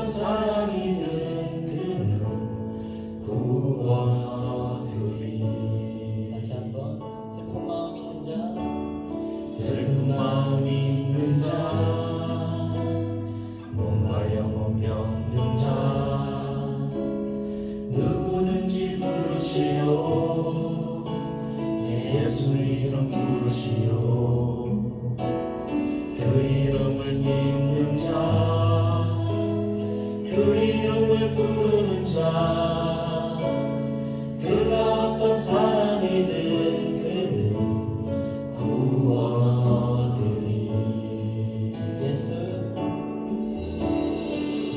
어떤 사람이든 그는 구원하리니. 다시 한번 슬픈 마음 있는 자, 슬픈 마음 있는 자, 몸과 영혼 병든 자, 누구든지 부르시오. 예수 이름 부르시오. 그 이름을 믿는 자, 그 이름을 부르는 자, 그가 어떤 사람이든 그는 구원하리니. 예수,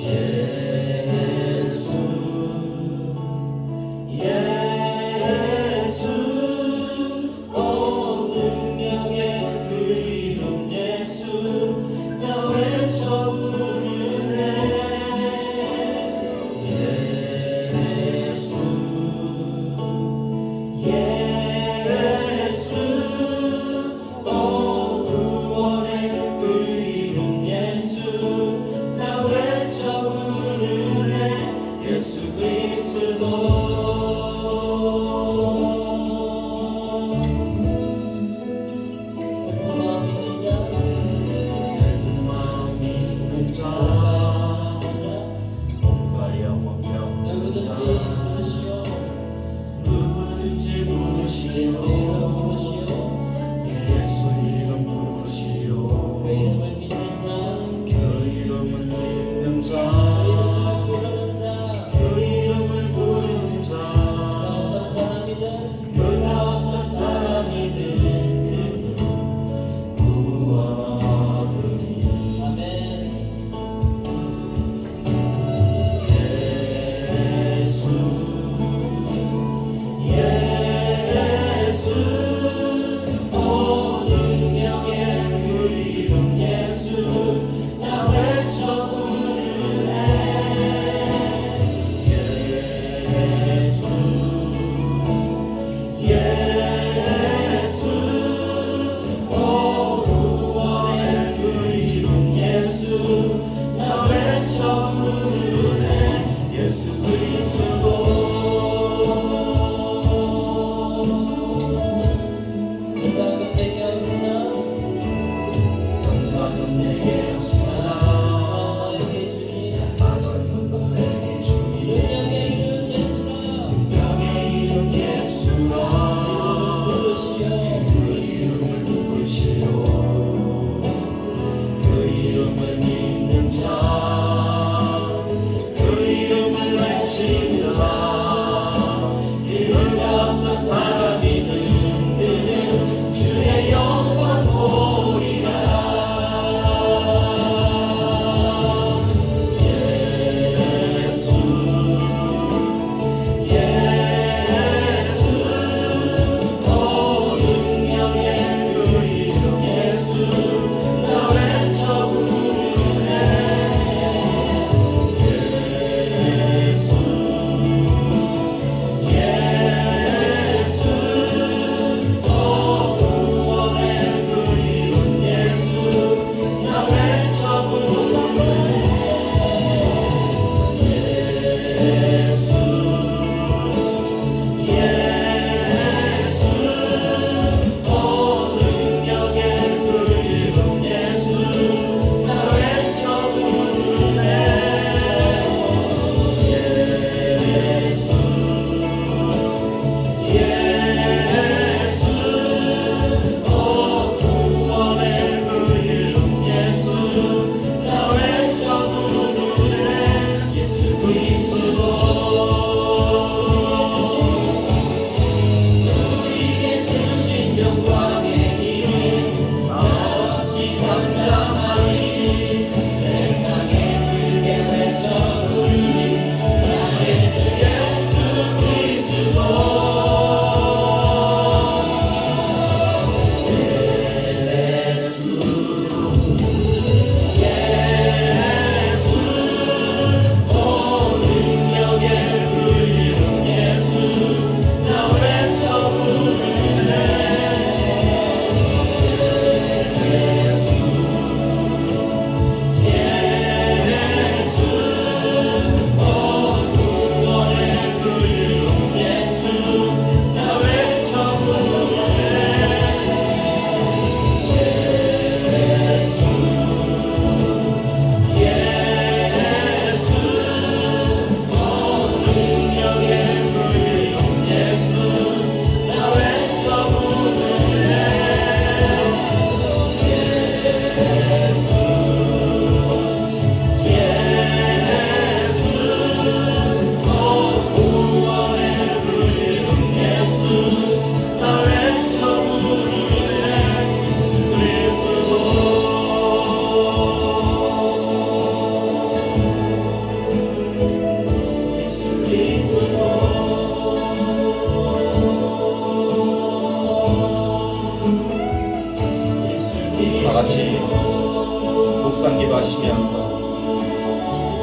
예수, 예수, 오 능력의 그 이름 예수, 나 외쳐 부르네. 예수, 예수, 오 구원의 그 이름 예수, 나 외쳐 부르네.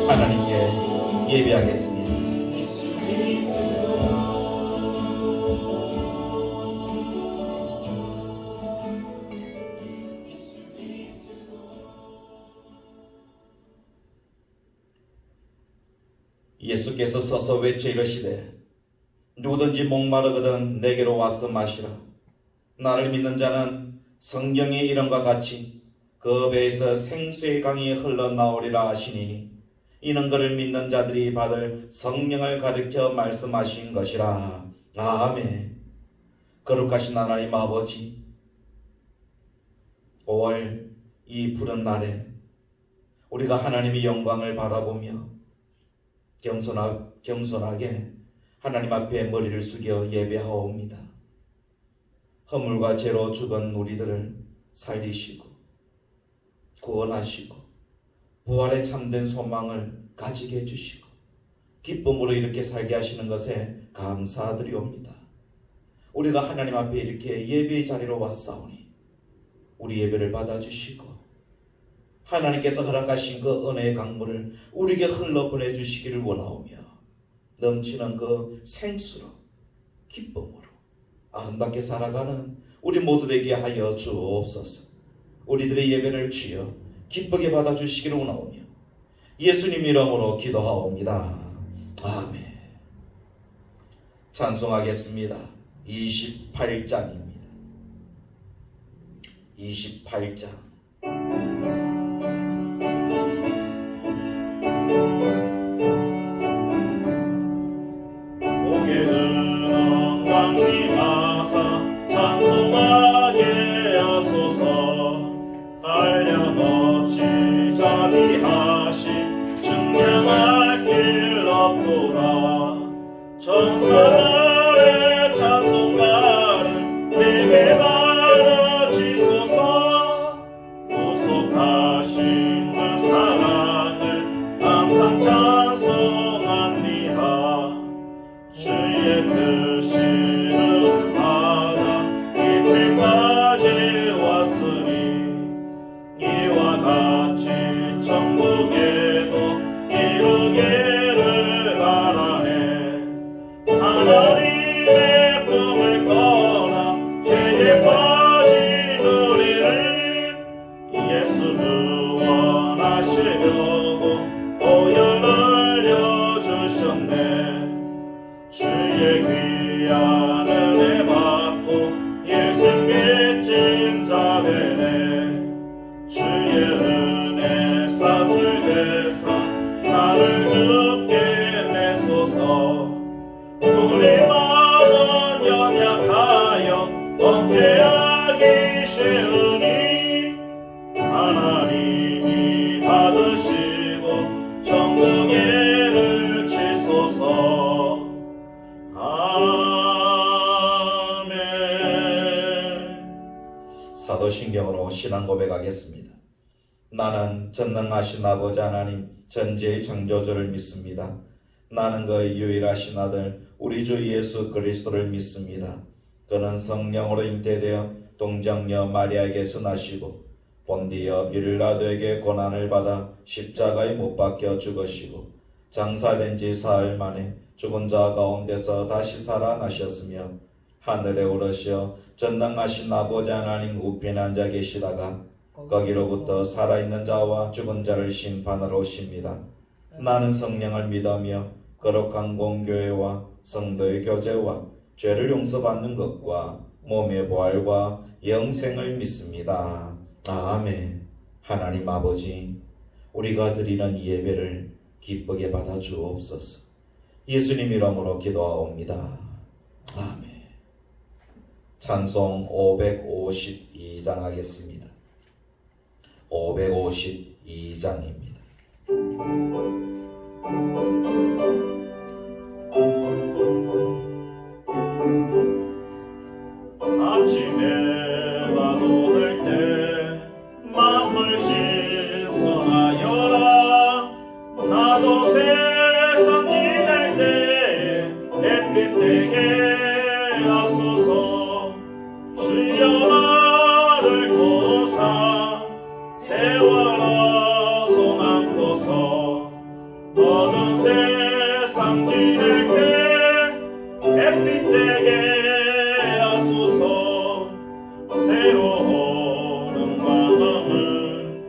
하나님께 예배하겠습니다. 예수께서 서서 외쳐 이르시되 누구든지 목마르거든 내게로 와서 마시라. 나를 믿는 자는 성경의 이름과 같이 그 배에서 생수의 강이 흘러나오리라 하시니니 이는 그를 믿는 자들이 받을 성령을 가리켜 말씀하신 것이라. 아멘. 거룩하신 하나님 아버지, 5월 이 푸른 날에 우리가 하나님의 영광을 바라보며 겸손하게 하나님 앞에 머리를 숙여 예배하옵니다. 허물과 죄로 죽은 우리들을 살리시고 구원하시고 부활의 참된 소망을 가지게 해주시고 기쁨으로 이렇게 살게 하시는 것에 감사드리옵니다. 우리가 하나님 앞에 이렇게 예배의 자리로 왔사오니 우리 예배를 받아주시고 하나님께서 허락하신 그 은혜의 강물을 우리에게 흘러 보내주시기를 원하오며 넘치는 그 생수로 기쁨으로 아름답게 살아가는 우리 모두 되게 하여 주옵소서. 우리들의 예배를 주여 기쁘게 받아주시기를 원하오며 예수님 이름으로 기도하옵니다. 아멘. 찬송하겠습니다. 28장입니다. 28장. 고개는 왕님하사 찬송하게 하소서. 한량없이 자비하신 증량할 길 없도다. 천사들의 찬송가를 내게 받아주소서. 구속하신 그 사랑을 항상 찬송합니다. 주의 크심을 받아 이때까지 왔으니 이와 같이 천국에도 이루기를 바라네. 하나님의 꿈을 떠나 죄에 빠진 우리를 예수 구원하시려고 보혈 흘려주셨네. 주의 귀한 은혜 받고 일생 빚진 자들네. 주의 은혜 쌌을 대사 나를 죽게 내소서. 우리 마음은 연약하여 범죄하기 쉬우니 하나님이 받으시고 천국에를 치소서. 아멘. 사도신경으로 신앙 고백하겠습니다. 나는 전능하신 아버지 하나님 전지의 창조주를 믿습니다. 나는 그의 유일하신 아들 우리 주 예수 그리스도를 믿습니다. 그는 성령으로 잉태되어 동정녀 마리아에게서 나시고 본디어 빌라도에게 고난을 받아 십자가에 못 박혀 죽으시고 장사된 지 사흘 만에 죽은 자 가운데서 다시 살아나셨으며 하늘에 오르시어 전능하신 아버지 하나님 우편에 앉아 계시다가 거기로부터 살아있는 자와 죽은 자를 심판하러 오십니다. 나는 성령을 믿으며 거룩한 공교회와 성도의 교제와 죄를 용서받는 것과 몸의 부활과 영생을 믿습니다. 아멘. 하나님 아버지, 우리가 드리는 예배를 기쁘게 받아 주옵소서. 예수님 이름으로 기도하옵니다. 아멘. 찬송 552장 하겠습니다. 552장입니다. 아침에 기도할 때 마음을 신선하여라. 나도 세상 지낼 때 햇빛 되게 하소서. 주여 나를 고사 세월아 손 안고서 어두운 세상 지낼 때 햇빛 되게 하소서. 새로운 마음을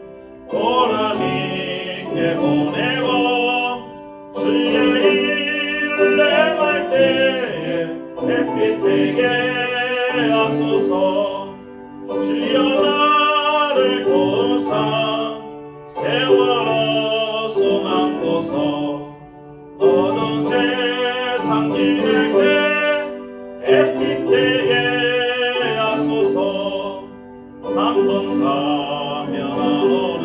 보람있게 보내고 주의 일을 행할 때 햇빛 되게 하소서. 주여 나를 도우사 세월호 손 안고서 어두운 세상 지낼 때 햇빛 되게 하소서. 한 번 가면 안 오는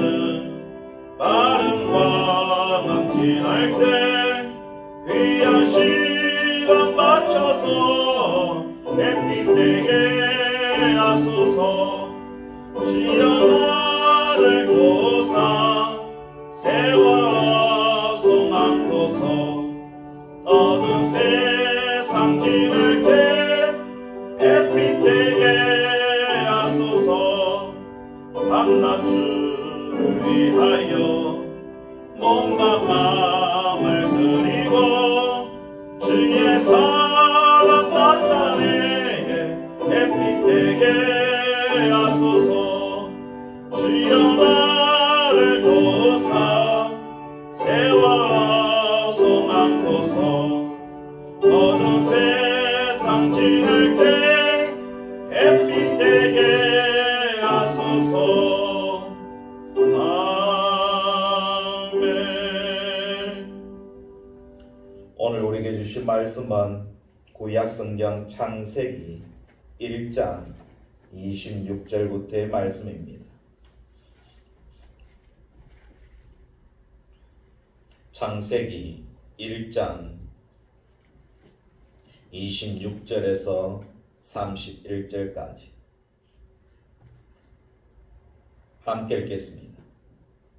빠른 광항 지날 때 귀한 시간 맞춰서 햇빛 되게 하소서. 주여 나를 도우사 세월호 손 안고서 어두운 세상 지낼 때 햇빛 되게 하소서. 밤낮 주를 위하여 몸과 마음을 드리고 주의 사랑 나타내 햇빛 되게 하소서. 주여 나를 도우사 세월호 손 안고서 어두운 세상 지낼 때 햇빛 되게 하소서. 아멘. 오늘 우리에게 주신 말씀은 구약성경 창세기 1장 26절부터의 말씀입니다. 창세기 1장 26절에서 31절까지 함께 읽겠습니다.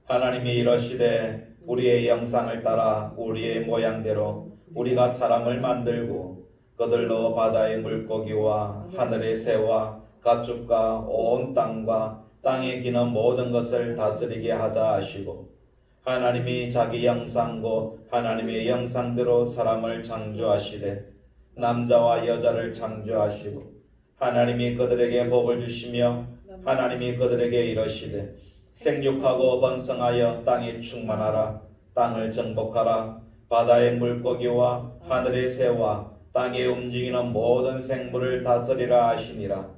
하나님이 이러시되 우리의 형상을 따라 우리의 모양대로 우리가 사람을 만들고 그들로 바다의 물고기와 하늘의 새와 가축과 온 땅과 땅에 기는 모든 것을 다스리게 하자 하시고 하나님이 자기 형상고 하나님의 형상대로 사람을 창조하시되 남자와 여자를 창조하시고 하나님이 그들에게 복을 주시며 하나님이 그들에게 이러시되 생육하고 번성하여 땅에 충만하라. 땅을 정복하라. 바다의 물고기와 하늘의 새와 땅에 움직이는 모든 생물을 다스리라 하시니라.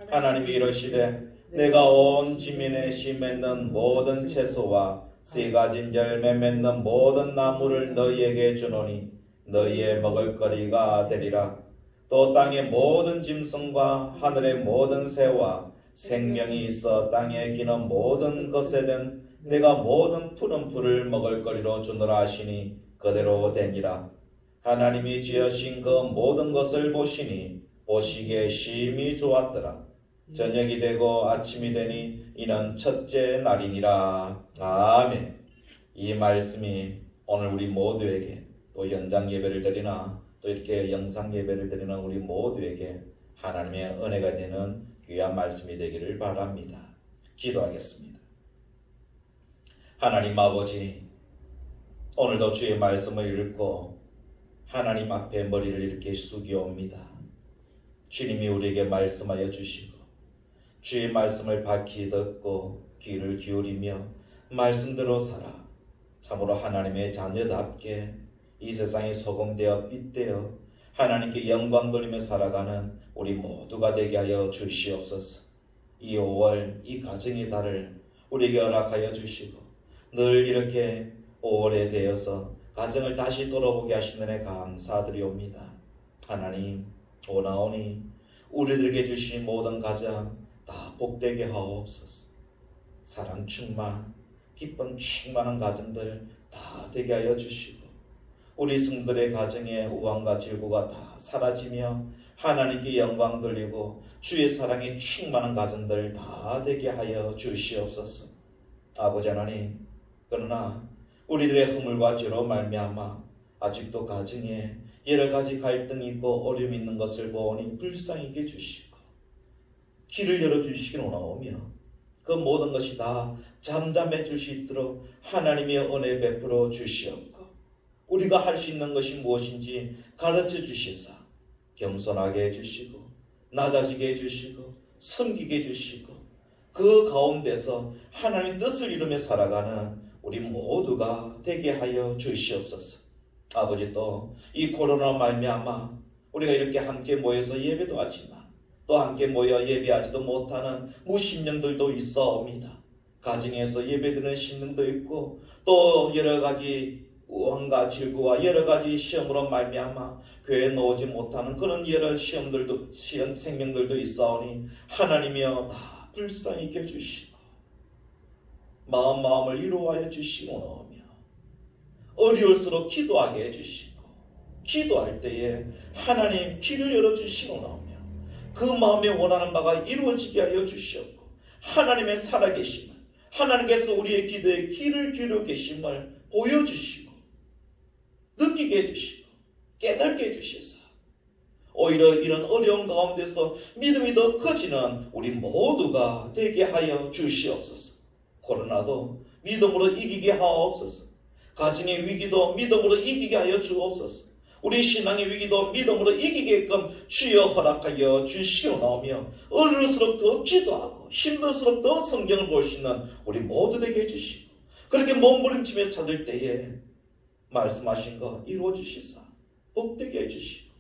하나님이 이러시되 내가 온 지면에 씨 맺는 모든 채소와 씨 가진 열매 맺는 모든 나무를 너희에게 주노니 너희의 먹을거리가 되리라. 또 땅의 모든 짐승과 하늘의 모든 새와 생명이 있어 땅에 기는 모든 것에는 내가 모든 푸른 풀을 먹을거리로 주노라 하시니 그대로 되니라. 하나님이 지으신 그 모든 것을 보시니 보시기에 심히 좋았더라. 저녁이 되고 아침이 되니 이는 첫째 날이니라. 아멘. 이 말씀이 오늘 우리 모두에게 또 연장 예배를 드리나 또 이렇게 영상 예배를 드리는 우리 모두에게 하나님의 은혜가 되는 귀한 말씀이 되기를 바랍니다. 기도하겠습니다. 하나님 아버지, 오늘도 주의 말씀을 읽고 하나님 앞에 머리를 이렇게 숙여옵니다. 주님이 우리에게 말씀하여 주시고 주의 말씀을 밝히 듣고 귀를 기울이며 말씀대로 살아 참으로 하나님의 자녀답게 이 세상에 소금되어 빛되어 하나님께 영광 돌리며 살아가는 우리 모두가 되게 하여 주시옵소서. 이 5월 이 가정의 달을 우리에게 허락하여 주시고 늘 이렇게 5월에 되어서 가정을 다시 돌아보게 하시는 애 감사드리옵니다. 하나님 오나오니 우리들에게 주신 모든 가정 다 복되게 하옵소서. 사랑 충만 기쁨 충만한 가정들 다 되게 하여 주시고 우리 성들의 가정의 우환과 질고가 다 사라지며 하나님께 영광 돌리고 주의 사랑이 충만한 가정들 다 되게 하여 주시옵소서. 아버지 하나님, 그러나 우리들의 허물과 죄로 말미암아 아직도 가정에 여러 가지 갈등이 있고 어려움이 있는 것을 보니 불쌍히 여겨주시고 길을 열어주시길 원하오며 그 모든 것이 다 잠잠해질 수 있도록 하나님의 은혜 베풀어 주시옵고 우리가 할 수 있는 것이 무엇인지 가르쳐 주시사 겸손하게 해주시고 낮아지게 해주시고 섬기게 해주시고 그 가운데서 하나님의 뜻을 이루며 살아가는 우리 모두가 되게 하여 주시옵소서. 아버지, 또 이 코로나 말미암아 우리가 이렇게 함께 모여서 예배도 하지만 또 함께 모여 예배하지도 못하는 무신령들도 있어옵니다. 가정에서 예배드리는 신령도 있고 또 여러 가지 우환과 질구와 여러 가지 시험으로 말미암아 교회에 나오지 못하는 그런 여러 생명들도 있사오니 하나님이여 다 불쌍히 여겨주시고 마음을 이루어하여 주시오며 어려울수록 기도하게 해주시고 기도할 때에 하나님 길을 열어주시오며 그 마음에 원하는 바가 이루어지게 하여 주시옵고 하나님의 살아계심을 하나님께서 우리의 기도에 귀를 기울여 계심을 보여주시고 느끼게 해주시고 깨닫게 해주셔서 오히려 이런 어려운 가운데서 믿음이 더 커지는 우리 모두가 되게 하여 주시옵소서. 코로나도 믿음으로 이기게 하옵소서. 가정의 위기도 믿음으로 이기게 하여 주옵소서. 우리 신앙의 위기도 믿음으로 이기게끔 주여 허락하여 주시오나오며 어려울수록 더 기도하고 힘들수록 더 성경을 볼 수 있는 우리 모두 되게 해주시고 그렇게 몸부림치며 찾을 때에 말씀하신 거 이루어 주시사 복되게 해주시고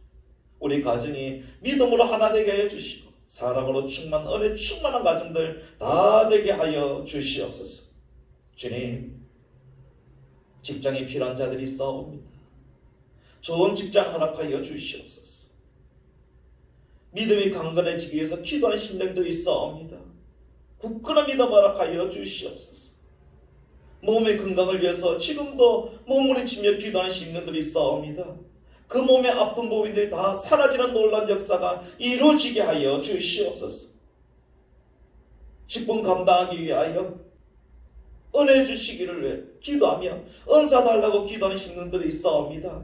우리 가정이 믿음으로 하나 되게 해주시고 사랑으로 은혜 충만한 가정들 다 되게 하여 주시옵소서. 주님, 직장이 필요한 자들이 있사옵니다. 좋은 직장 허락하여 주시옵소서. 믿음이 강건해지기 위해서 기도하는 심령도 있사옵니다. 굳건한 믿음 허락하여 주시옵소서. 몸의 건강을 위해서 지금도 몸부림치며 기도하는 심령들이 있사옵니다. 그 몸의 아픈 부위들이 다 사라지는 놀라운 역사가 이루어지게 하여 주시옵소서. 직분 감당하기 위하여 은혜 주시기를 위해 기도하며 은사 달라고 기도하는 심령들이 있사옵니다.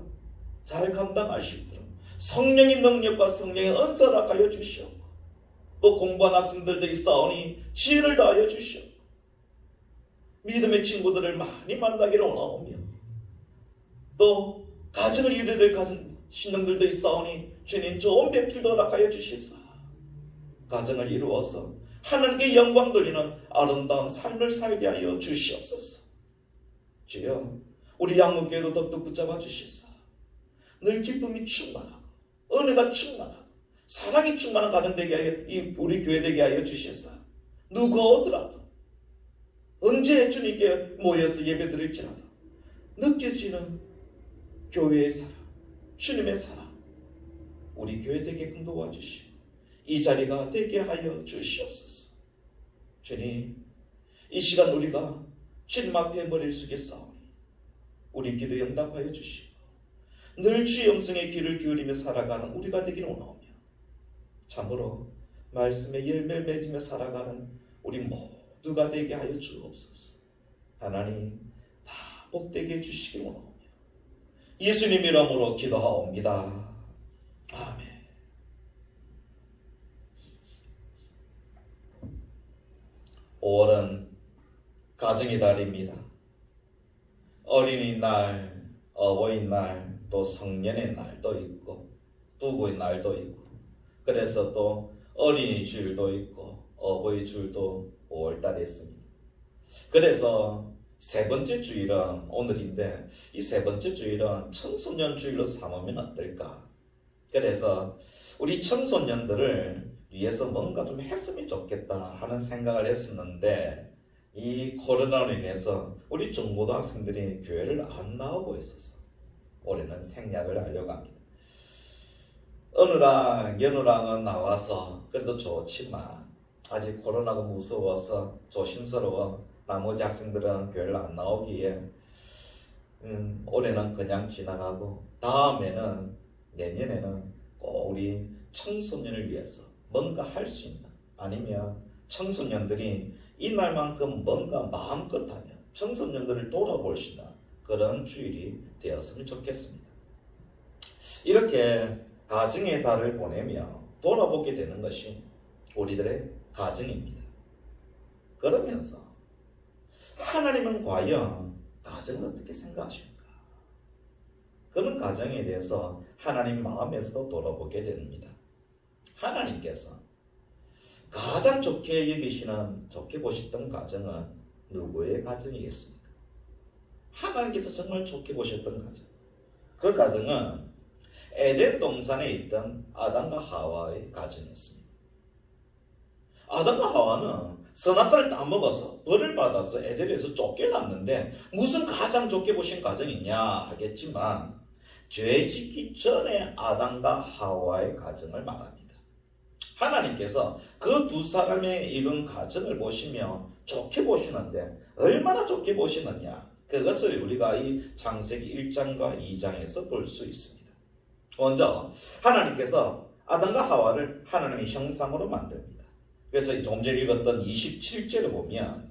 잘 감당할 수 있도록 성령의 능력과 성령의 은사를 허락하여 주시옵고 또 공부한 학생들도 있사오니 지혜를 다하여 주시옵고 믿음의 친구들을 많이 만나기를 원하오며 또 가정을 이루어야 될 신령들도 있사오니 주님 좋은 배필도 허락하여 주시사 가정을 이루어서 하나님께 영광 돌리는 아름다운 삶을 살게 하여 주시옵소서. 주여 우리 양목교회도 더욱 붙잡아 주시사 늘 기쁨이 충만하고 은혜가 충만하고 사랑이 충만한 가정 되게 하여 우리 교회 되게 하여 주시사 누가 오더라도 언제 주님께 모여서 예배드릴지라도 느껴지는 교회의 사랑 주님의 사랑 우리 교회 되게끔 도와주시고 이 자리가 되게 하여 주시옵소서. 주님, 이 시간 우리가 주님 앞에 머리를 숙여 싸우니 우리 기도 응답하여 주시고 늘 주의 영성의 귀를 기울이며 살아가는 우리가 되기를 원하오며 참으로 말씀에 열매를 맺으며 살아가는 우리 모두가 되게 하여 주옵소서. 하나님 다 복되게 해주시기 원하오며 예수님 이름으로 기도하옵니다. 아멘. 5월은 가정의 달입니다. 어린이날, 어버이날, 또 성년의 날도 있고 부부의 날도 있고 그래서 또 어린이 주일도 있고 어버이 주일도 5월달에 있습니다. 그래서 세 번째 주일은 오늘인데 이 세 번째 주일은 청소년 주일로 삼으면 어떨까? 그래서 우리 청소년들을 위해서 뭔가 좀 했으면 좋겠다 하는 생각을 했었는데 이 코로나로 인해서 우리 중고등학생들이 교회를 안 나오고 있어서 올해는 생략을 하려고 합니다. 어느랑 연우랑은 나와서 그래도 좋지만 아직 코로나가 무서워서 조심스러워 나머지 학생들은 교회를 안 나오기에 올해는 그냥 지나가고 다음에는 내년에는 꼭 우리 청소년을 위해서 뭔가 할 수 있는 아니면 청소년들이 이날만큼 뭔가 마음껏 하면 청소년들을 돌아볼 수 있는 그런 주일이 되었으면 좋겠습니다. 이렇게 가정의 달을 보내며 돌아보게 되는 것이 우리들의 가정입니다. 그러면서 하나님은 과연 가정을 어떻게 생각하십니까? 그런 가정에 대해서 하나님 마음에서도 돌아보게 됩니다. 하나님께서 가장 좋게 여기시는, 좋게 보셨던 가정은 누구의 가정이겠습니까? 하나님께서 정말 좋게 보셨던 가정. 그 가정은 에덴 동산에 있던 아담과 하와의 가정이었습니다. 아담과 하와는 선악과를 따먹어서 벌을 받아서 에덴에서 쫓겨났는데 무슨 가장 좋게 보신 가정이냐 하겠지만 죄 짓기 전에 아담과 하와의 가정을 말합니다. 하나님께서 그 두 사람의 이룬 가정을 보시며 좋게 보시는데 얼마나 좋게 보시느냐, 그것을 우리가 이 창세기 1장과 2장에서 볼 수 있습니다. 먼저 하나님께서 아담과 하와를 하나님의 형상으로 만듭니다. 그래서 조금 전에 읽었던 27절을 보면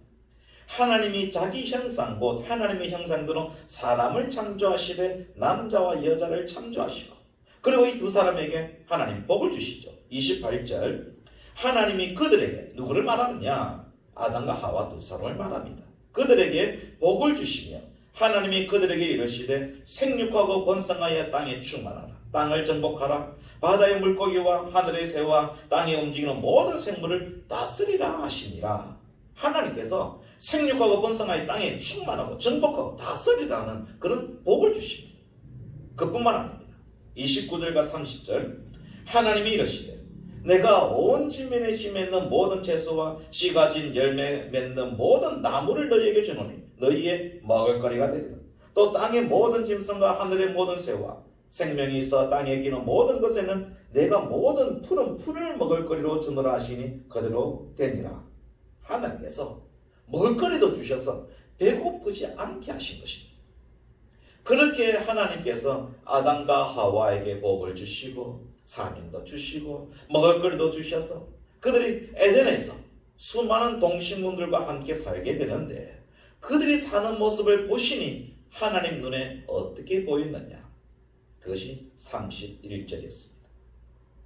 하나님이 자기 형상 곧 하나님의 형상대로 사람을 창조하시되 남자와 여자를 창조하시고, 그리고 이 두 사람에게 하나님 복을 주시죠. 28절 하나님이 그들에게 누구를 말하느냐? 아담과 하와 두 사람을 말합니다. 그들에게 복을 주시며 하나님이 그들에게 이르시되 생육하고 번성하여 땅에 충만하라. 땅을 정복하라. 바다의 물고기와 하늘의 새와 땅에 움직이는 모든 생물을 다스리라 하시니라. 하나님께서 생육하고 번성하여 땅에 충만하고 정복하고 다스리라는 그런 복을 주십니다. 그뿐만 아닙니다. 29절과 30절 하나님이 이르시되 내가 온 지면에 씨 맺는 모든 채소와 씨 가진 열매 맺는 모든 나무를 너희에게 주노니 너희의 먹을거리가 되리라. 또 땅의 모든 짐승과 하늘의 모든 새와 생명이 있어 땅에 기는 모든 것에는 내가 모든 푸른 풀을 먹을거리로 주노라 하시니 그대로 되니라. 하나님께서 먹을거리도 주셔서 배고프지 않게 하신 것입니다. 그렇게 하나님께서 아담과 하와에게 복을 주시고 사명도 주시고 먹을거리도 주셔서 그들이 에덴에서 수많은 동식물들과 함께 살게 되는데, 그들이 사는 모습을 보시니 하나님 눈에 어떻게 보였느냐? 그것이 31절이었습니다.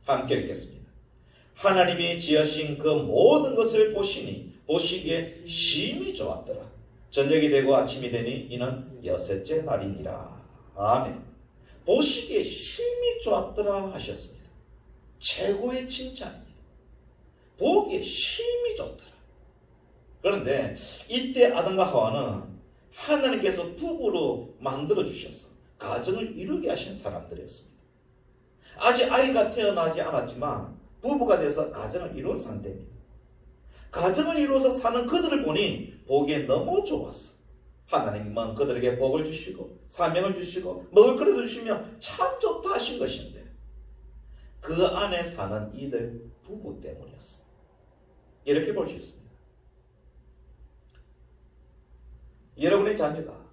함께 읽겠습니다. 하나님이 지으신 그 모든 것을 보시니 보시기에 심히 좋았더라. 저녁이 되고 아침이 되니 이는 여섯째 날이니라. 아멘. 보시기에 심히 좋았더라 하셨습니다. 최고의 칭찬입니다. 보기에 심히 좋더라. 그런데 이때 아담과 하와는 하나님께서 부부로 만들어 주셔서 가정을 이루게 하신 사람들이었습니다. 아직 아이가 태어나지 않았지만 부부가 돼서 가정을 이룬 상태입니다. 가정을 이루어서 사는 그들을 보니 보기에 너무 좋았어. 하나님은 그들에게 복을 주시고 사명을 주시고 먹을거리도 주시며 참 좋다 하신 것인데, 그 안에 사는 이들 부부 때문이었어. 이렇게 볼 수 있습니다. 여러분의 자녀가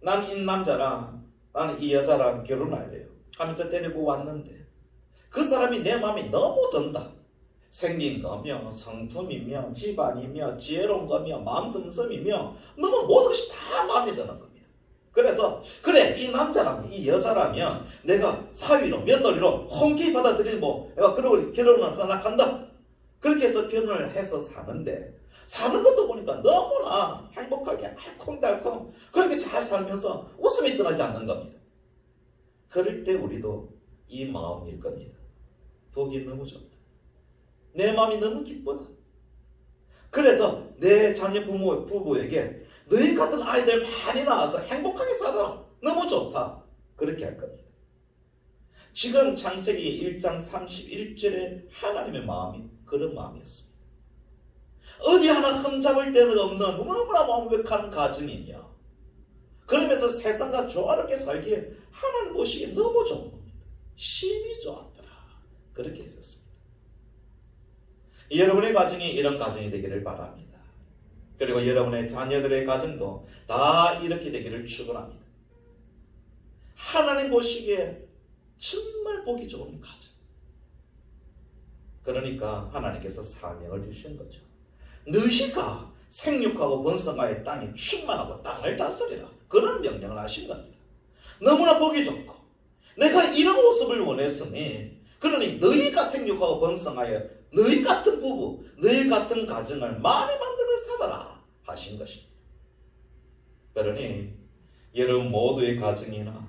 난 이 남자랑 나는 이 여자랑 결혼할래요 하면서 데리고 왔는데 그 사람이 내 마음에 너무 든다. 생긴 거며 성품이며 집안이며 지혜로운 거며 마음씀씀이며 너무 모든 것이 다 마음에 드는 겁니다. 그래서 그래, 이 남자라면 이 여자라면 내가 사위로 며느리로 honky 받아들이고 내가 그러고 결혼을 하나 간다. 그렇게 해서 결혼을 해서 사는데, 사는 것도 보니까 너무나 행복하게 알콩달콩 그렇게 잘 살면서 웃음이 떠나지 않는 겁니다. 그럴 때 우리도 이 마음일 겁니다. 보기 너무 좋다. 내 마음이 너무 기쁘다. 그래서 내 자녀 부부에게 너희 같은 아이들 많이 낳아서 행복하게 살아라. 너무 좋다. 그렇게 할 겁니다. 지금 창세기 1장 31절에 하나님의 마음이 그런 마음이었습니다. 어디 하나 흠잡을 데는 없는 너무나 완벽한 가정이며, 그러면서 세상과 조화롭게 살기에 하나님 보시기에 너무 좋은 겁니다. 심히 좋았더라. 그렇게 했었습니다. 여러분의 가정이 이런 가정이 되기를 바랍니다. 그리고 여러분의 자녀들의 가정도 다 이렇게 되기를 축원합니다. 하나님 보시기에 정말 보기 좋은 가정. 그러니까 하나님께서 사명을 주신 거죠. 너희가 생육하고 번성하여 땅에 충만하고 땅을 다스리라. 그런 명령을 하신 겁니다. 너무나 보기 좋고 내가 이런 모습을 원했으니, 그러니 너희가 생육하고 번성하여 너희 같은 부부, 너희 같은 가정을 많이 만들며 살아라 하신 것입니다. 그러니 여러분 모두의 가정이나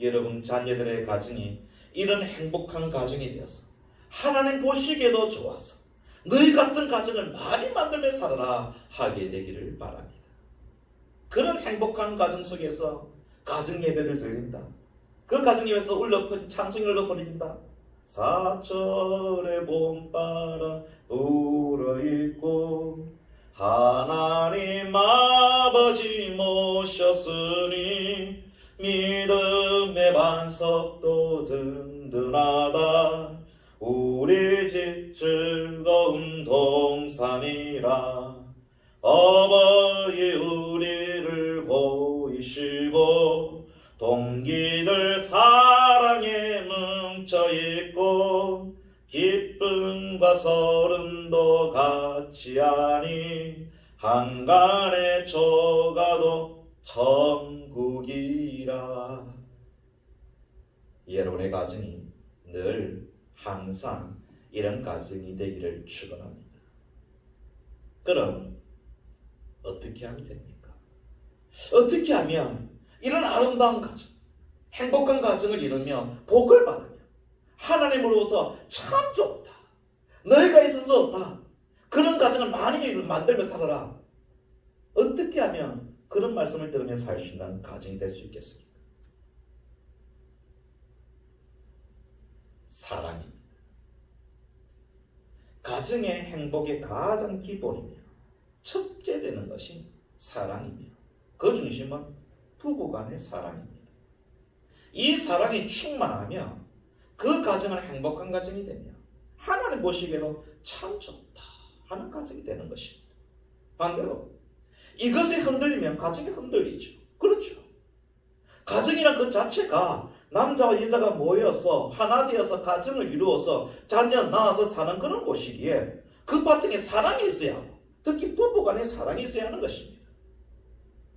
여러분 자녀들의 가정이 이런 행복한 가정이 되어서 하나님 보시기에도 좋아서 너희 같은 가정을 많이 만들며 살아라 하게 되기를 바랍니다. 그런 행복한 가정 속에서 가정 예배를 드린다. 그 가정 예배에서 찬송을 흘러버린다. 사철의 봄바람 불어있고 하나님 아버지 모셨으니 믿음의 반석도 든든하다. 우리 집 즐거운 동산이라. 어버이 우리를 보이시고 동기들 사랑에 뭉쳐있고 기쁨과 서름도 같이 하니 한간에 저가도 천국이라. 여러분의 가정이 늘 항상 이런 가정이 되기를 축원합니다. 그럼 어떻게 하면 됩니까? 어떻게 하면 이런 아름다운 가정, 행복한 가정을 이루며 복을 받으며 하나님으로부터 참 좋다, 너희가 있어서 좋다, 그런 가정을 많이 만들며 살아라. 어떻게 하면 그런 말씀을 들으며 살 수 있는 가정이 될 수 있겠습니까? 사랑입니다. 가정의 행복의 가장 기본이며 첫째 되는 것이 사랑이며 그 중심은 부부간의 사랑입니다. 이 사랑이 충만하며 그 가정은 행복한 가정이 되며 하나님 보시기에도 참 좋다 하는 가정이 되는 것입니다. 반대로 이것이 흔들리면 가정이 흔들리죠. 그렇죠. 가정이란 그 자체가 남자와 여자가 모여서 하나 되어서 가정을 이루어서 자녀 낳아서 사는 그런 곳이기에 그 바탕에 사랑이 있어야 하고 특히 부부간에 사랑이 있어야 하는 것입니다.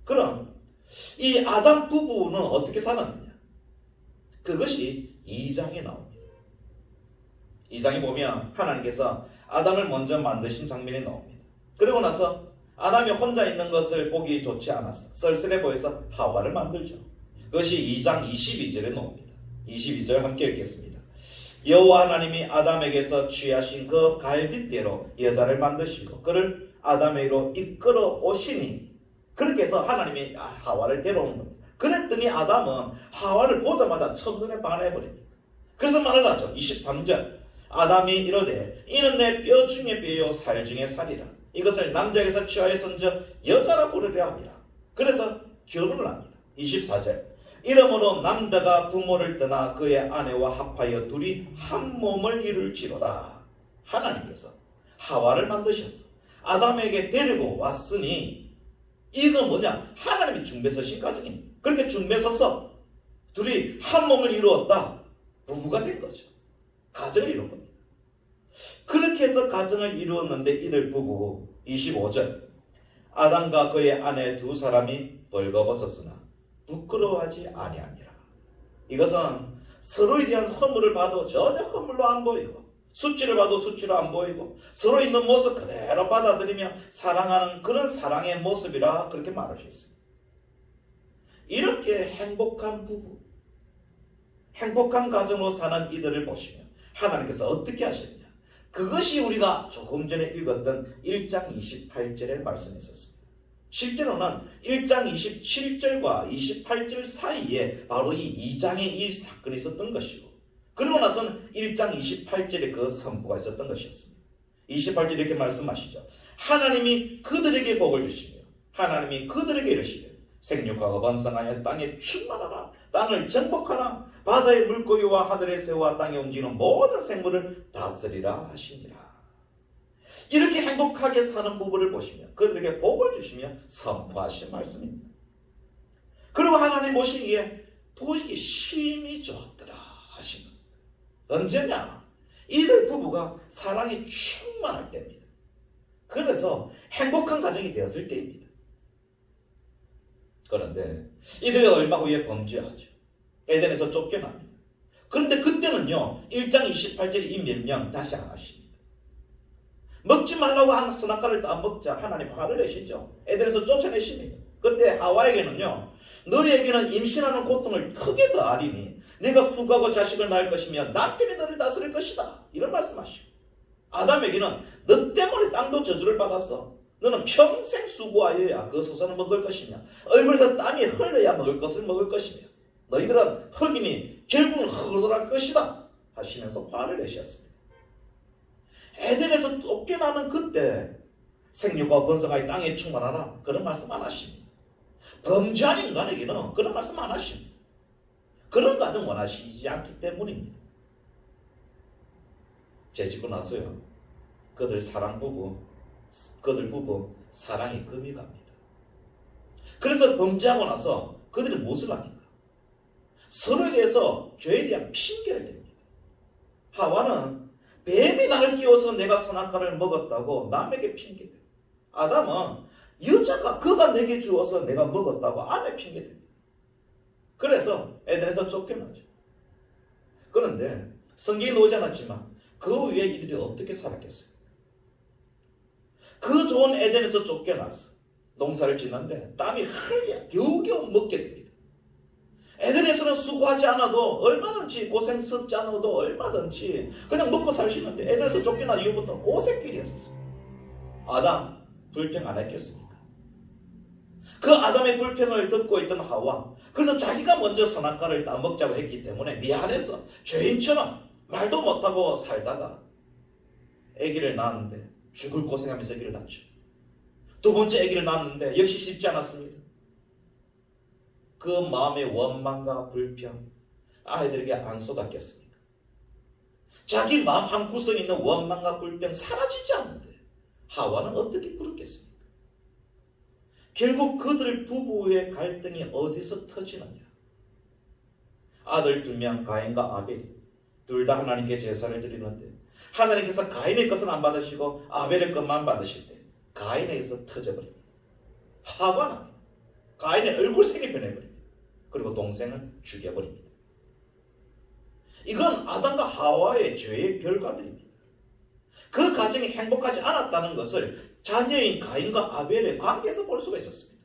그럼 이 아담 부부는 어떻게 살았느냐? 그것이 2장에 나옵니다. 2장에 보면 하나님께서 아담을 먼저 만드신 장면이 나옵니다. 그리고 나서 아담이 혼자 있는 것을 보기 좋지 않았어. 쓸쓸해 보여서 하와를 만들죠. 그것이 2장 22절에 나옵니다. 22절 함께 읽겠습니다. 여호와 하나님이 아담에게서 취하신 그 갈빗대로 여자를 만드시고 그를 아담에게로 이끌어 오시니, 그렇게 해서 하나님이 하와를 데려오는 겁니다. 그랬더니 아담은 하와를 보자마자 첫눈에 반해버립니다. 그래서 말을 하죠. 23절 아담이 이르되 이는 내 뼈 중에 뼈요 살 중에 살이라. 이것을 남자에게서 취하여 선저 여자라 부르려 함이라. 그래서 결혼을 합니다. 24절 이러므로 남자가 부모를 떠나 그의 아내와 합하여 둘이 한 몸을 이룰지로다. 하나님께서 하와를 만드셔서 아담에게 데리고 왔으니 이건 뭐냐? 하나님이 중매서신 가정입니다. 그렇게 중매서서 둘이 한 몸을 이루었다. 부부가 된 거죠. 가정을 이룬 겁니다. 그렇게 해서 가정을 이루었는데 이들 부부 25절 아담과 그의 아내 두 사람이 벌거벗었으나 부끄러워하지 아니하니라. 이것은 서로에 대한 허물을 봐도 전혀 허물로 안 보이고 수치를 봐도 수치로 안 보이고 서로 있는 모습 그대로 받아들이며 사랑하는 그런 사랑의 모습이라 그렇게 말할 수 있습니다. 이렇게 행복한 부부, 행복한 가정으로 사는 이들을 보시면 하나님께서 어떻게 하셨냐? 그것이 우리가 조금 전에 읽었던 1장 28절의 말씀이 있었습니다. 실제로는 1장 27절과 28절 사이에 바로 이 2장에 이 사건이 있었던 것이고, 그러고 나서는 1장 28절에 그 선포가 있었던 것이었습니다. 28절 이렇게 말씀하시죠. 하나님이 그들에게 복을 주시며 하나님이 그들에게 이르시되 생육하고 번성하여 땅에 충만하라. 땅을 정복하라. 바다의 물고기와 하늘의 새와 땅에 움직이는 모든 생물을 다스리라 하시니라. 이렇게 행복하게 사는 부부를 보시며 그들에게 복을 주시며 선포하신 말씀입니다. 그리고 하나님 보시기에 보이기 심히 좋더라 하신 겁니다. 언제냐? 이들 부부가 사랑이 충만할 때입니다. 그래서 행복한 가정이 되었을 때입니다. 그런데 이들이 얼마 후에 범죄하죠. 에덴에서 쫓겨납니다. 그런데 그때는요 1장 28절에 이 명령 다시 안 하십니다. 먹지 말라고 한 선악과를 다 먹자 하나님 화를 내시죠. 에덴에서 쫓아내십니다. 그때 하와에게는요 너에게는 임신하는 고통을 크게 더하리니 네가 수고하고 자식을 낳을 것이며 남편이 너를 다스릴 것이다. 이런 말씀하시고, 아담에게는 너 때문에 땅도 저주를 받았어. 너는 평생 수고하여야 그 소산을 먹을 것이며 얼굴에서 땀이 흘러야 먹을 것을 먹을 것이며 너희들은 흙이니 결국은 흙으로 돌아갈 것이다 하시면서 화를 내셨습니다. 에덴에서 쫓겨나는 그때 생육과 번성하여 땅에 충만하라 그런 말씀 안 하십니다. 범죄한 인간에게는 그런 말씀 안 하십니다. 그런 가정 원하시지 않기 때문입니다. 죄짓고 나서요, 그들 부부 사랑이 금이 갑니다. 그래서 범죄하고 나서 그들이 무엇을 합니까? 서로에 대해서 죄에 대한 핑계를 댑니다. 하와는 뱀이 나를 끼워서 내가 선악과를 먹었다고 남에게 핑계대고, 아담은 여자가 그가 내게 주어서 내가 먹었다고 아내 핑계댑니다. 그래서 에덴에서 쫓겨나죠. 그런데 성경에 나오지 않았지만 그 후에 이들이 어떻게 살았겠어요? 그 좋은 에덴에서 쫓겨났어. 농사를 짓는데 땀이 흘려 겨우겨우 먹게 됩니다. 에덴에서는 수고하지 않아도 얼마든지 고생 썩지 않아도 얼마든지 그냥 먹고 살 수 있는데 에덴에서 쫓겨난 이후부터 고생길이었었어요. 아담 불평 안 했겠습니까? 그 아담의 불평을 듣고 있던 하와, 그래도 자기가 먼저 선악과를 따먹자고 했기 때문에 미안해서 죄인처럼 말도 못하고 살다가 아기를 낳았는데 죽을 고생하면서 아기를 낳죠. 두 번째 아기를 낳았는데 역시 쉽지 않았습니다. 그 마음의 원망과 불평 아이들에게 안 쏟았겠습니까? 자기 마음 한구석에 있는 원망과 불평 사라지지 않는데 하와는 어떻게 부르겠습니까? 결국 그들 부부의 갈등이 어디서 터지느냐? 아들 2명 가인과 아벨이 둘 다 하나님께 제사를 드리는데 하나님께서 가인의 것은 안 받으시고 아벨의 것만 받으실 때 가인에게서 터져버립니다. 하와는 가인의 얼굴색이 변해버립니다. 그리고 동생을 죽여버립니다. 이건 아담과 하와의 죄의 결과들입니다. 그 가정이 행복하지 않았다는 것을 자녀인 가인과 아벨의 관계에서 볼 수가 있었습니다.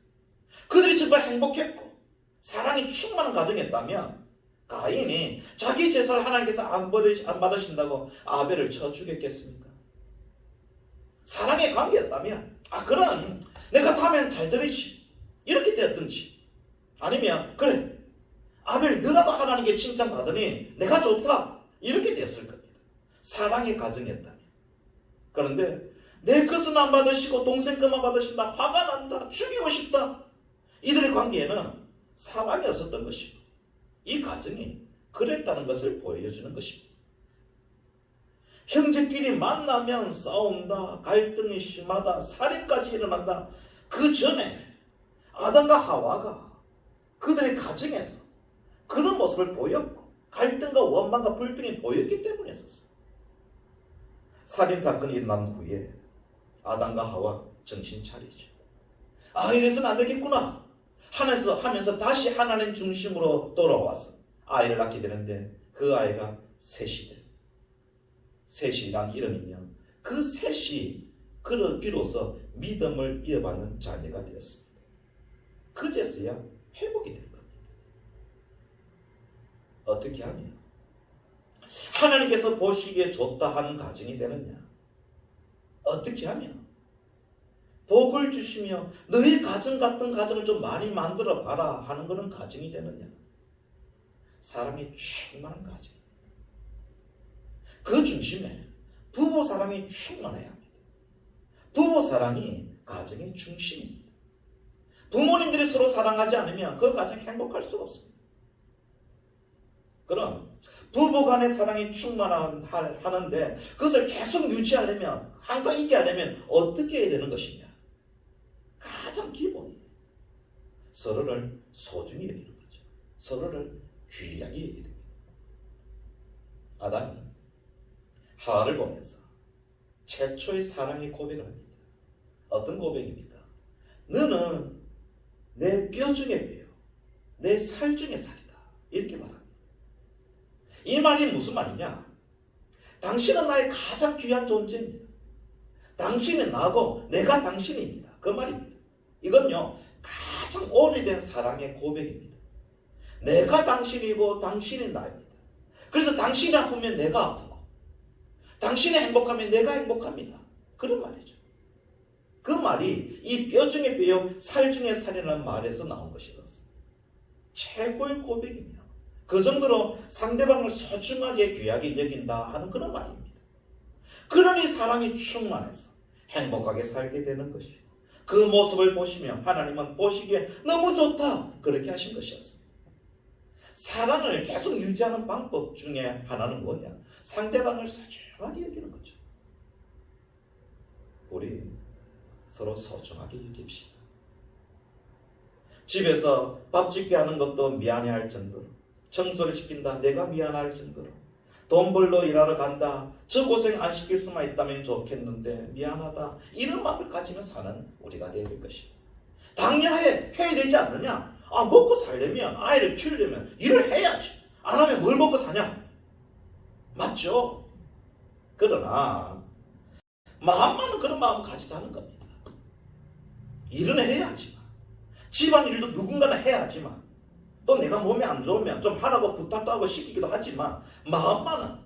그들이 정말 행복했고 사랑이 충만한 가정이었다면 가인이 자기 제사를 하나님께서 안 받으신다고 아벨을 쳐 죽였겠습니까? 사랑의 관계였다면 그럼 내가 다음엔 잘 들으시 이렇게 되었든지, 아니면 그래 아벨 너라도 하나님께 칭찬받으니 내가 좋다 이렇게 됐을 겁니다. 사랑의 가정이었다면. 그런데 내 것은 안 받으시고 동생 것만 받으신다, 화가 난다, 죽이고 싶다, 이들의 관계에는 사랑이 없었던 것이고 이 가정이 그랬다는 것을 보여주는 것입니다. 형제끼리 만나면 싸운다, 갈등이 심하다, 살인까지 일어난다. 그 전에 아담과 하와가 그들의 가정에서 그런 모습을 보였고 갈등과 원망과 불평이 보였기 때문이었어요. 살인사건이 일어난 후에 아담과 하와 정신 차리죠. 이래서는 안 되겠구나 하면서 다시 하나님 중심으로 돌아와서 아이를 낳게 되는데 그 아이가 셋이. 셋이란 이름이며 그 셋이 비로소 믿음을 이어받는 자녀가 되었습니다. 그제서야 회복이 된 겁니다. 어떻게 하면 하나님께서 보시기에 좋다 하는 가정이 되느냐? 어떻게 하면 복을 주시며 너희 가정 같은 가정을 좀 많이 만들어 봐라 하는 그런 가정이 되느냐? 사랑이 충만한 가정. 그 중심에 부부 사랑이 충만해야 합니다. 부부 사랑이 가정의 중심입니다. 부모님들이 서로 사랑하지 않으면 그 가정이 행복할 수가 없습니다. 그럼 부부 간의 사랑이 충만하는데 그것을 계속 유지하려면, 항상 있게 하려면 어떻게 해야 되는 것이냐? 가장 기본이 서로를 소중히 여기는 거죠. 서로를 귀하게 여기는 겁니다. 아담이 하와를 보면서 최초의 사랑의 고백을 합니다. 어떤 고백입니까? 너는 내 뼈 중에 뼈요, 내 살 중에 살이다. 이렇게 말합니다. 이 말이 무슨 말이냐? 당신은 나의 가장 귀한 존재입니다. 당신은 나고 내가 당신입니다. 그 말입니다. 이건요, 가장 오래된 사랑의 고백입니다. 내가 당신이고 당신이 나입니다. 그래서 당신이 아프면 내가 아프고 당신이 행복하면 내가 행복합니다. 그런 말이죠. 그 말이 이 뼈 중에 뼈요 살 중에 살이라는 말에서 나온 것이었습니다. 최고의 고백이며 그 정도로 상대방을 소중하게 귀하게 여긴다 하는 그런 말입니다. 그러니 사랑이 충만해서 행복하게 살게 되는 것이요. 그 모습을 보시면 하나님은 보시기에 너무 좋다 그렇게 하신 것이었습니다. 사랑을 계속 유지하는 방법 중에 하나는 뭐냐? 상대방을 소중하게 여기는 거죠. 우리 서로 소중하게 여깁시다. 집에서 밥 짓게 하는 것도 미안해할 정도로, 청소를 시킨다 내가 미안할 정도로, 돈 벌러 일하러 간다 저 고생 안 시킬 수만 있다면 좋겠는데 미안하다 이런 마음을 가지며 사는 우리가 되어야 될 것이에요. 당연해 해야 되지 않느냐? 먹고 살려면 아이를 키우려면 일을 해야지. 안 하면 뭘 먹고 사냐? 맞죠? 그러나 마음만은 그런 마음 가지지 않은 겁니다. 일은 해야지만, 집안일도 누군가는 해야지만, 또 내가 몸이 안 좋으면 좀 하라고 부탁도 하고 시키기도 하지만 마음만은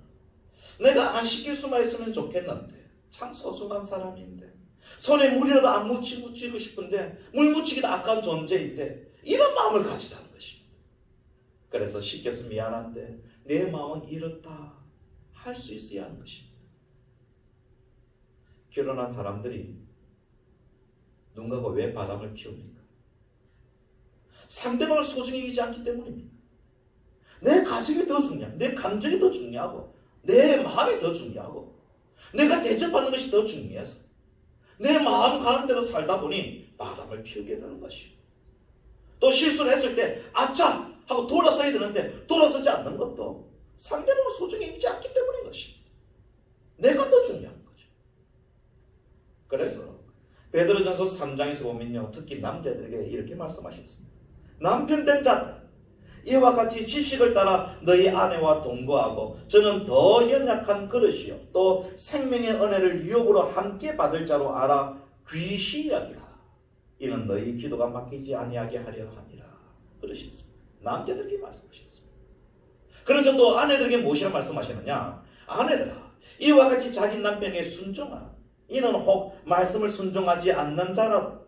내가 안 시킬 수만 있으면 좋겠는데 참 소중한 사람인데 손에 물이라도 안 묻히고 싶은데 물 묻히기도 아까운 존재인데 이런 마음을 가지자는 것입니다. 그래서 시켜서 미안한데 내 마음은 이렇다 할 수 있어야 하는 것입니다. 결혼한 사람들이 누군가가 왜 바람을 피웁니까? 상대방을 소중히 여기지 않기 때문입니다. 내 가정이 더 중요하고 내 감정이 더 중요하고 내 마음이 더 중요하고 내가 대접받는 것이 더 중요해서 내 마음 가는 대로 살다 보니 바람을 피우게 되는 것이에요. 또 실수를 했을 때 아차 하고 돌아서야 되는데 돌아서지 않는 것도 상대방을 소중히 여기지 않기 때문인 것입니다. 내가 더 중요한 거죠. 그래서 베드로전서 3장에서 보면요, 특히 남자들에게 이렇게 말씀하셨습니다. 남편 된 자들 이와 같이 지식을 따라 너희 아내와 동거하고 저는 더 연약한 그릇이요 또 생명의 은혜를 유업으로 함께 받을 자로 알아 귀시 여기라. 이는 너희 기도가 막히지 아니하게 하려 함이라. 그러셨습니다. 남자들에게 말씀하셨습니다. 그래서 또 아내들에게 무엇이라 말씀하시느냐? 아내들아 이와 같이 자기 남편에게 순종하라. 이는 혹 말씀을 순종하지 않는 자라도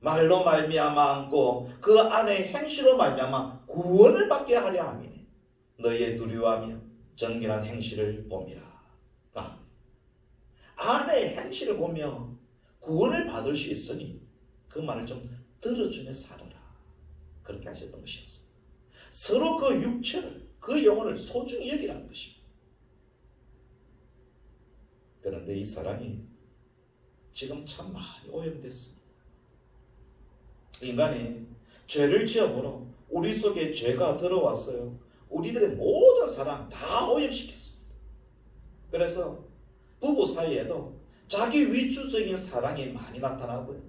말로 말미암아 않고 그 아내의 행실로 말미암아 구원을 받게 하려 함이니 너희의 두려워하며 정결한 행실을 봄이라. 아내의 행실을 보며 구원을 받을 수 있으니 그 말을 좀 들어주며 살아라. 그렇게 하셨던 것이었습니다. 서로 그 육체를 그 영혼을 소중히 여기라는 것입니다. 그런데 이 사랑이 지금 참 많이 오염됐습니다. 인간이 죄를 지음으로 우리 속에 죄가 들어왔어요. 우리들의 모든 사랑 다 오염시켰습니다. 그래서 부부 사이에도 자기 위주적인 사랑이 많이 나타나고요.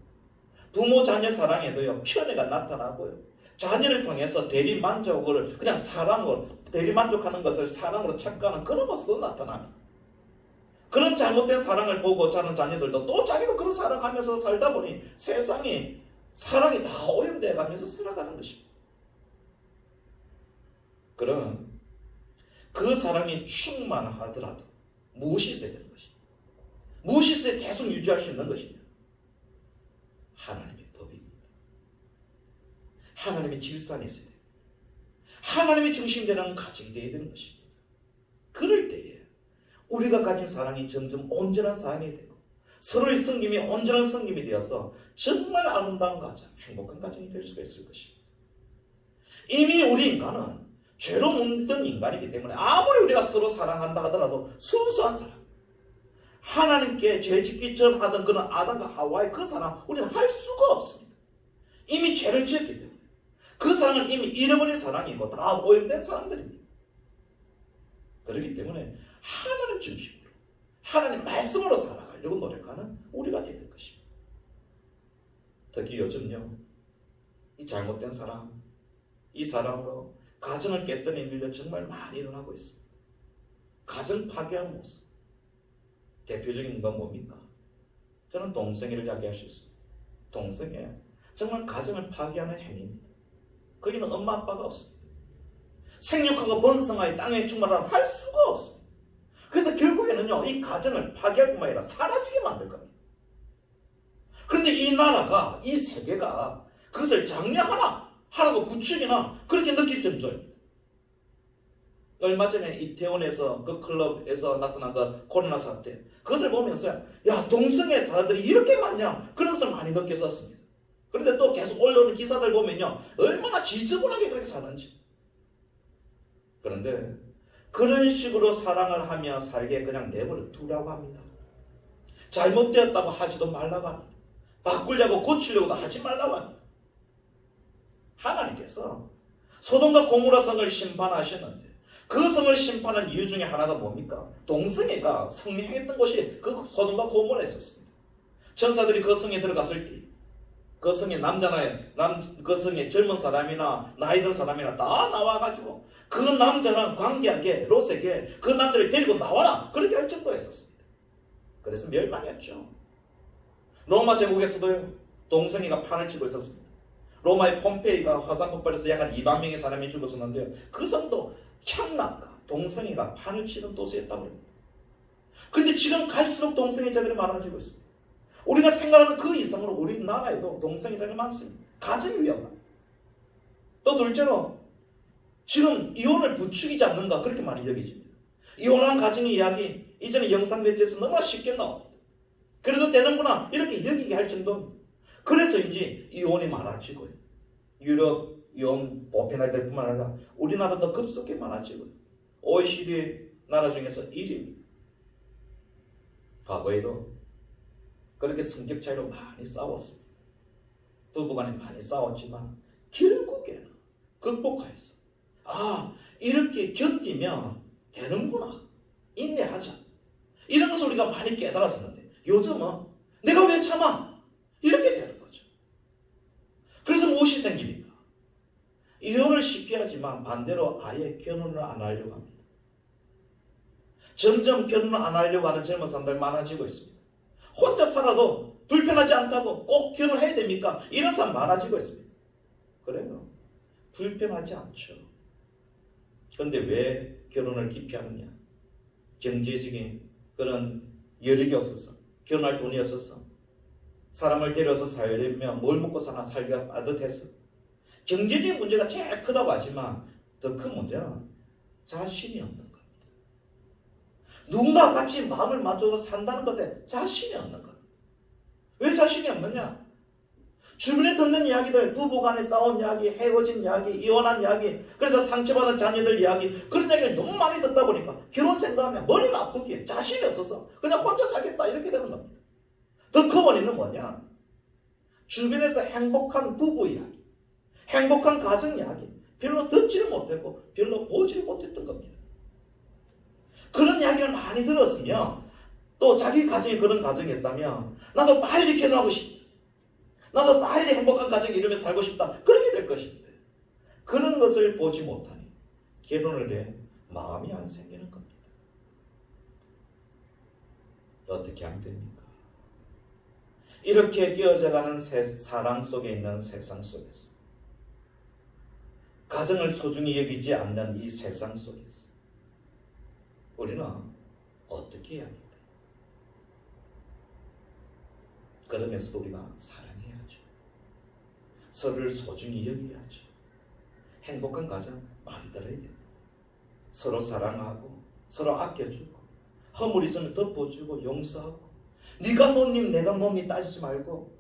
부모 자녀 사랑에도요 편애가 나타나고요. 자녀를 통해서 대리만족을 그냥 사랑으로 대리만족하는 것을 사랑으로 착각하는 그런 모습도 나타납니다. 그런 잘못된 사랑을 보고 자는 자녀들도 또 자기도 그런 사랑하면서 살다 보니 세상이 사랑이 다 오염되어 가면서 살아가는 것입니다. 그럼 그 사랑이 충만하더라도 무엇이 있어야 되는 것입니다. 무엇이 있어야 계속 유지할 수 있는 것이냐? 하나님의 법입니다. 하나님의 질산이 있어야 됩니다. 하나님이 중심되는 가정이 되어야 되는 것입니다. 그럴 때에 우리가 가진 사랑이 점점 온전한 사랑이 되고 서로의 섬김이 온전한 섬김이 되어서 정말 아름다운 가정, 행복한 가정이 될 수가 있을 것입니다. 이미 우리 인간은 죄로 묻던 인간이기 때문에 아무리 우리가 서로 사랑한다 하더라도 순수한 사랑, 하나님께 죄 짓기 전 하던 그런 아담과 하와의 그 사랑 우리는 할 수가 없습니다. 이미 죄를 지었기 때문에 그 사랑은 이미 잃어버린 사랑이고 다 오염된 사람들입니다. 그렇기 때문에 하나님 중심으로 하나님 말씀으로 살아가려고 노력하는 우리가 되야 될 것입니다. 특히 요즘요 이 잘못된 사랑, 이 사랑으로 가정을 깼던 일들이 정말 많이 일어나고 있습니다. 가정 파괴한 모습 대표적인 건 뭡니까? 저는 동성애를 이야기할 수 있습니다. 동성애 정말 가정을 파괴하는 행위입니다. 거기는 엄마 아빠가 없습니다. 생육하고 번성하여 땅에 충만하라 할 수가 없습니다. 그래서 결국에는요, 이 가정을 파괴할 뿐만 아니라 사라지게 만들 겁니다. 그런데 이 나라가, 이 세계가 그것을 장려하나 하라고 부추기나 그렇게 느낄 정도입니다. 얼마 전에 이태원에서 그 클럽에서 나타난 그 코로나 사태, 그것을 보면서 야, 동성애 사람들이 이렇게 많냐, 그런 것을 많이 느꼈었습니다. 그런데 또 계속 올라오는 기사들 보면요, 얼마나 지저분하게 그렇게 사는지. 그런데 그런 식으로 사랑을 하며 살게 그냥 내버려 두라고 합니다. 잘못되었다고 하지도 말라고 합니다. 바꾸려고 고치려고도 하지 말라고 합니다. 하나님께서 소돔과 고모라 성을 심판하셨는데 그 성을 심판한 이유 중에 하나가 뭡니까? 동성애가 성행했던 곳이 그 소돔과 고모라에 있었습니다. 천사들이 그 성에 들어갔을 때 그 성에 남자나 그 성에 젊은 사람이나 나이 든 사람이나 다 나와가지고 그 남자랑 관계하게 롯에게 그 남자를 데리고 나와라 그렇게 할 정도가 있었습니다. 그래서 멸망했죠. 로마 제국에서도요, 동성애가 판을 치고 있었습니다. 로마의 폼페이가 화산 폭발해서 약 한 2만 명의 사람이 죽었었는데요, 그 성도 향락과 동성애가 판을 치는 도시였다고 합니다. 그런데 지금 갈수록 동성애자들이 많아지고 있습니다. 우리가 생각하는 그 이상으로 우리나라에도 동성애자들이 많습니다. 가정이 위험합니다. 또 둘째로 지금 이혼을 부추기지 않는가 그렇게 많이 여기집니다. 이혼한 가정의 이야기 이전에 영상 매체에서 너무나 쉽게 나옵니다. 그래도 되는구나 이렇게 여기게 할 정도입니다. 그래서인지 이혼이 많아지고요, 유럽 이혼 보편화될 뿐만 아니라 우리나라도 급속히 많아지고요, OECD 나라 중에서 1위입니다. 과거에도 그렇게 성격 차이로 많이 싸웠습니다. 부부간에 많이 싸웠지만 결국에는 극복하여서 이렇게 견디면 되는구나, 인내하자, 이런 것을 우리가 많이 깨달았었는데 요즘은 내가 왜 참아? 이렇게 되는 거죠. 그래서 무엇이 생깁니까? 이혼을 쉽게 하지만 반대로 아예 결혼을 안 하려고 합니다. 점점 결혼을 안 하려고 하는 젊은 사람들 많아지고 있습니다. 혼자 살아도 불편하지 않다고 꼭 결혼해야 됩니까? 이런 사람 많아지고 있습니다. 그래요, 불편하지 않죠. 그런데 왜 결혼을 기피하느냐? 경제적인 그런 여력이 없어서, 결혼할 돈이 없어서, 사람을 데려서 살려면 뭘 먹고 사나 살기가 빠듯해서, 경제적인 문제가 제일 크다고 하지만 더 큰 문제는 자신이 없는 겁니다. 누군가 같이 마음을 맞춰서 산다는 것에 자신이 없는 겁니다. 왜 자신이 없느냐? 주변에 듣는 이야기들, 부부간에 싸운 이야기, 헤어진 이야기, 이혼한 이야기, 그래서 상처받은 자녀들 이야기, 그런 이야기를 너무 많이 듣다 보니까 결혼 생각하면 머리가 아프기에 자신이 없어서 그냥 혼자 살겠다 이렇게 되는 겁니다. 더 큰 원인은 뭐냐? 주변에서 행복한 부부 이야기, 행복한 가정 이야기 별로 듣지를 못했고 별로 보지를 못했던 겁니다. 그런 이야기를 많이 들었으면, 또 자기 가정이 그런 가정이었다면 나도 빨리 결혼하고 싶다, 나도 빨리 행복한 가정에 이루며 살고 싶다, 그렇게 될 것인데 그런 것을 보지 못하니 결혼을 해 마음이 안 생기는 겁니다. 어떻게 하면 됩니까? 이렇게 끼어져가는 사랑 속에 있는 세상 속에서, 가정을 소중히 여기지 않는 이 세상 속에서 우리는 어떻게 해야 합니까? 그러면서 우리가 사랑해야죠. 서로를 소중히 여겨야죠. 행복한 가정 만들어야 됩니다. 서로 사랑하고 서로 아껴주고 허물 있으면 덮어주고 용서하고, 네가 너님 내가 너니 따지지 말고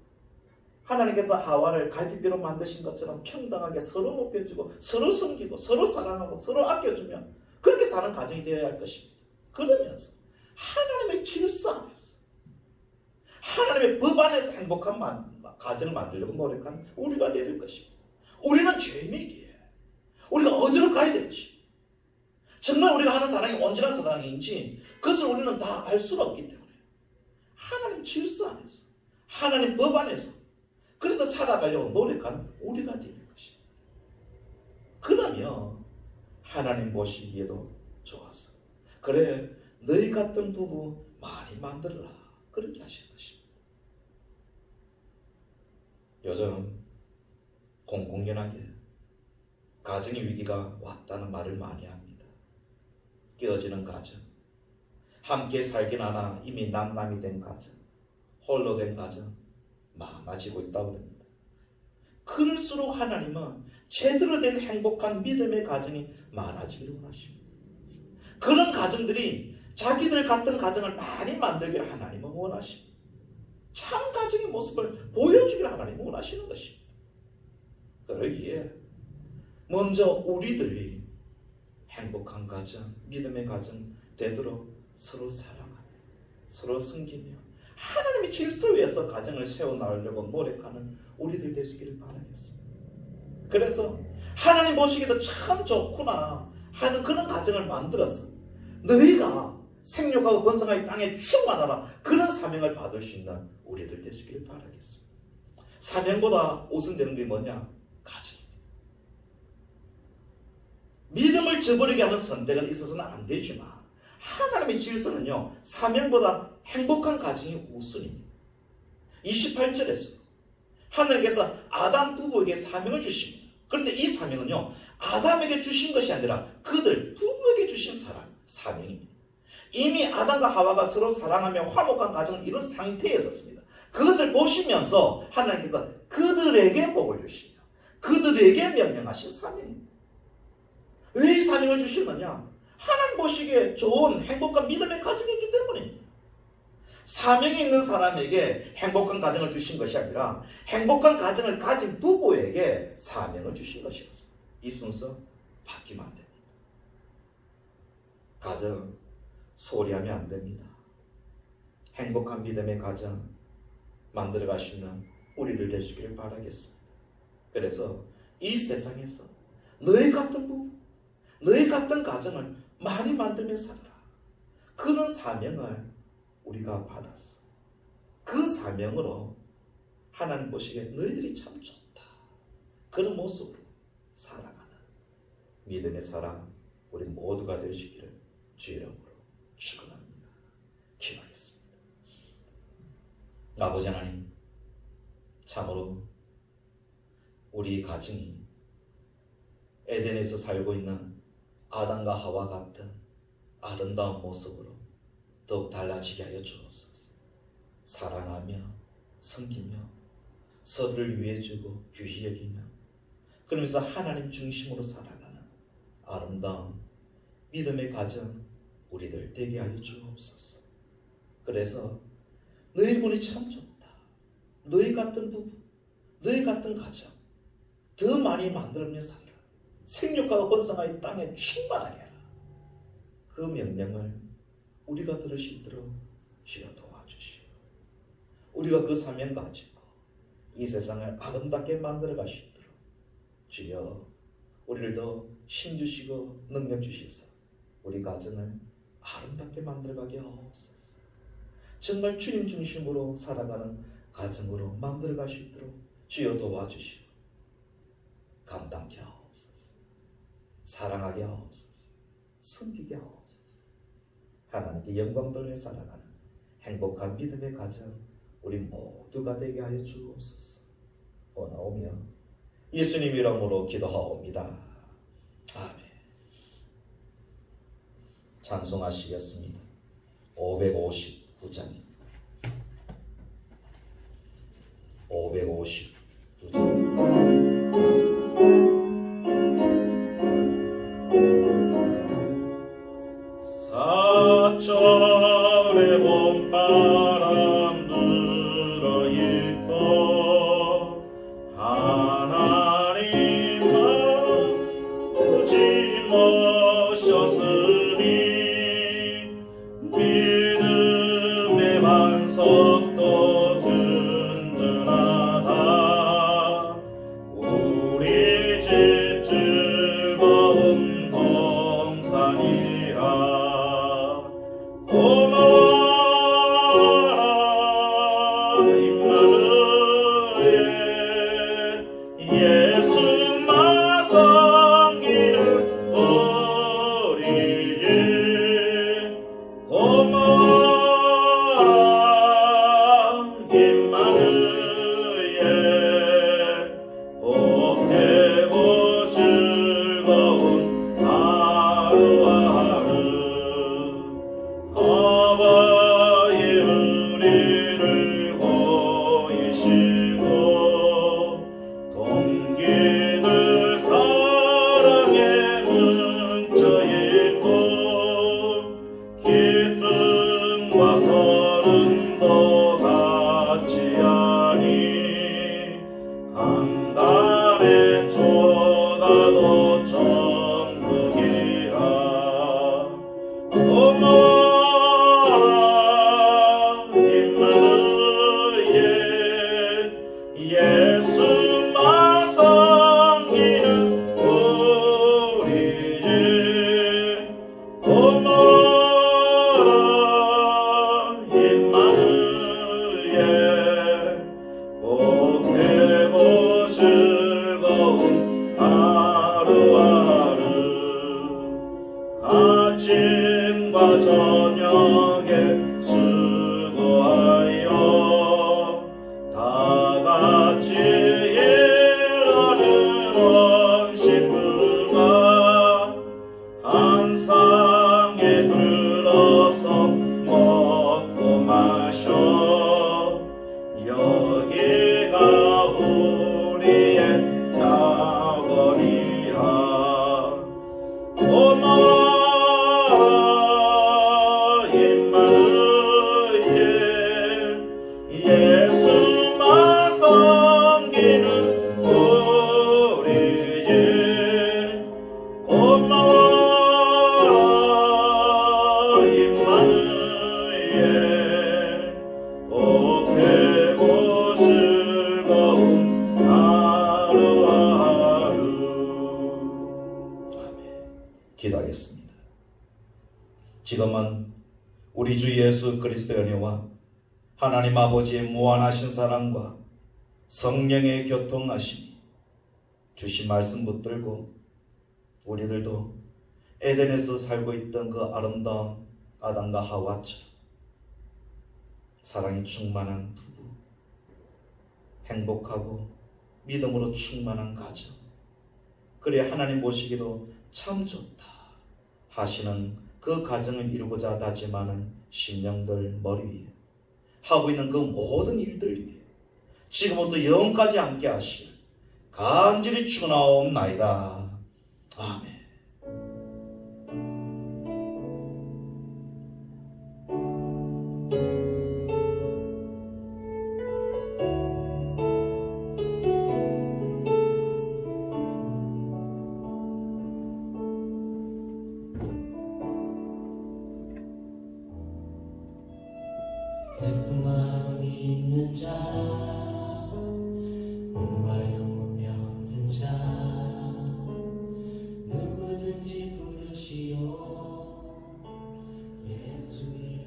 하나님께서 하와를 갈빗뼈로 만드신 것처럼 평등하게 서로 높여주고 서로 섬기고 서로 사랑하고 서로 아껴주면 그렇게 사는 가정이 되어야 할 것입니다. 그러면서 하나님의 질서 안에서, 하나님의 법 안에서 행복한 가정을 만들려고 노력하는 우리가 될 것입니다. 우리는 죄인이기에 우리가 어디로 가야 될지, 정말 우리가 하는 사랑이 온전한 사랑인지 그것을 우리는 다 알 수는 없기 때문에 하나님 질서 안에서, 하나님 법 안에서 그래서 살아가려고 노력하는 우리가 되는 것입니다. 그러면 하나님 보시기에도 좋아서 그래 너희 같은 부부 많이 만들어라 그렇게 하시는 것입니다. 요즘 공공연하게 가정의 위기가 왔다는 말을 많이 합니다. 깨어지는 가정, 함께 살긴 하나 이미 남남이 된 가정, 홀로 된 가정 많아지고 있다고 합니다. 클수록 하나님은 제대로 된 행복한 믿음의 가정이 많아지기를 원하십니다. 그런 가정들이 자기들 같은 가정을 많이 만들기를 하나님은 원하십니다. 참 가정의 모습을 보여주기를 하나님은 원하시는 것입니다. 그러기에 먼저 우리들이 행복한 가정, 믿음의 가정 되도록 서로 사랑하며 서로 섬기며 하나님의 질서 위에서 가정을 세워나가려고 노력하는 우리들 되시기를 바라겠습니다. 그래서 하나님 보시기에도 참 좋구나 하는 그런 가정을 만들어서 너희가 생육하고 번성하여 땅에 충만하라, 그런 사명을 받을 수 있는 우리들 되시기를 바라겠습니다. 사명보다 우선되는 게 뭐냐? 가정입니다. 믿음을 저버리게 하는 선택은 있어서는 안 되지만 하나님의 질서는요, 사명보다 행복한 가정이 우선입니다. 28절에서 하나님께서 아담 부부에게 사명을 주십니다. 그런데 이 사명은요, 아담에게 주신 것이 아니라 그들 부부에게 주신 사명입니다. 이미 아담과 하와가 서로 사랑하며 화목한 가정을 이룬 상태에 있었습니다. 그것을 보시면서 하나님께서 그들에게 복을 주시며 그들에게 명령하신 사명입니다. 왜 이 사명을 주시느냐? 하나님 보시기에 좋은 행복한 믿음의 가정이 있기 때문입니다. 사명이 있는 사람에게 행복한 가정을 주신 것이 아니라 행복한 가정을 가진 부부에게 사명을 주신 것이었습니다. 이 순서 바뀌면 안 됩니다. 가정 소홀히하면 안 됩니다. 행복한 믿음의 가정 만들어 가시는 우리들 되시길 바라겠습니다. 그래서 이 세상에서 너희 같은 부부, 너희 같은 가정을 많이 만들며 살아라. 그런 사명을 우리가 받았어. 그 사명으로 하나님 보시기에 너희들이 참 좋다, 그런 모습으로 살아가는 믿음의 사람 우리 모두가 되시기를 주의 이름으로 축원합니다. 기도하겠습니다. 아버지 하나님, 참으로 우리 가정이 에덴에서 살고 있는 아담과 하와 같은 아름다운 모습으로 더욱 달라지게 하여 주옵소서. 사랑하며 섬기며 서로를 위해주고 귀히 여기며 그러면서 하나님 중심으로 살아가는 아름다운 믿음의 가정 우리들 되게 하여 주옵소서. 그래서 너희 분이 참 좋다, 너희 같은 부부, 너희 같은 가정 더 많이 만들며 살아라, 생육하고 번성하여 땅에 충만하게 하라, 그 명령을 우리가 들을 수 있도록 주여 도와주시오. 우리가 그 사명 가지고 이 세상을 아름답게 만들어 가시도록 주여 우리를 더 힘주시고 능력 주시사 우리 가정을 아름답게 만들어가게 하옵소서. 정말 주님 중심으로 살아가는 가정으로 만들어갈 수 있도록 주여 도와주시고 감당케 하옵소서. 사랑하게 하옵소서. 섬기게 하옵소서. 하나님께 영광 돌려 살아가는 행복한 믿음의 가정 우리 모두가 되게 하여 주옵소서. 원하오며 예수님 이름으로 기도하옵니다. 아멘. 찬송하시겠습니다. 559장입니다. 559장. 사철의 봄바람 불어있고 하나님만 굳이 모셨으니 믿음의 반석도 든든하다. 우리 집 즐거운 동산이라. 고마워라 임마누엘, 예수만 섬기는 우리 여기라 고마워라 임마누엘 예수만 섬기는 우리 집 고마워라 임마누엘 복되고 즐거운 하루하루 아침과 저녁에 수고하여 다 같이 일하는 온 식구가 한 상에 들러서 먹고 마셔 여기가 우리의 낙원이라 고마워라 임마누엘 예수만 섬기는 우리 집 고마워라 임마누엘 복되고 즐거운 하루하루. 아멘. 기도하겠습니다. 지금은 우리 주 예수 그리스도의 은혜와 하나님 아버지의 무한하신 사랑과 성령의 교통하심이 주신 말씀 붙들고 우리들도 에덴에서 살고 있던 그 아름다운 아담과 하와처럼 사랑이 충만한 부부, 행복하고 믿음으로 충만한 가정, 그래 하나님 보시기도 참 좋다 하시는 그 가정을 이루고자 다짐하는 심령들 머리 위에 하고 있는 그 모든 일들 위에 지금부터 영까지 함께 하시길 간절히 축원하옵나이다. 아멘.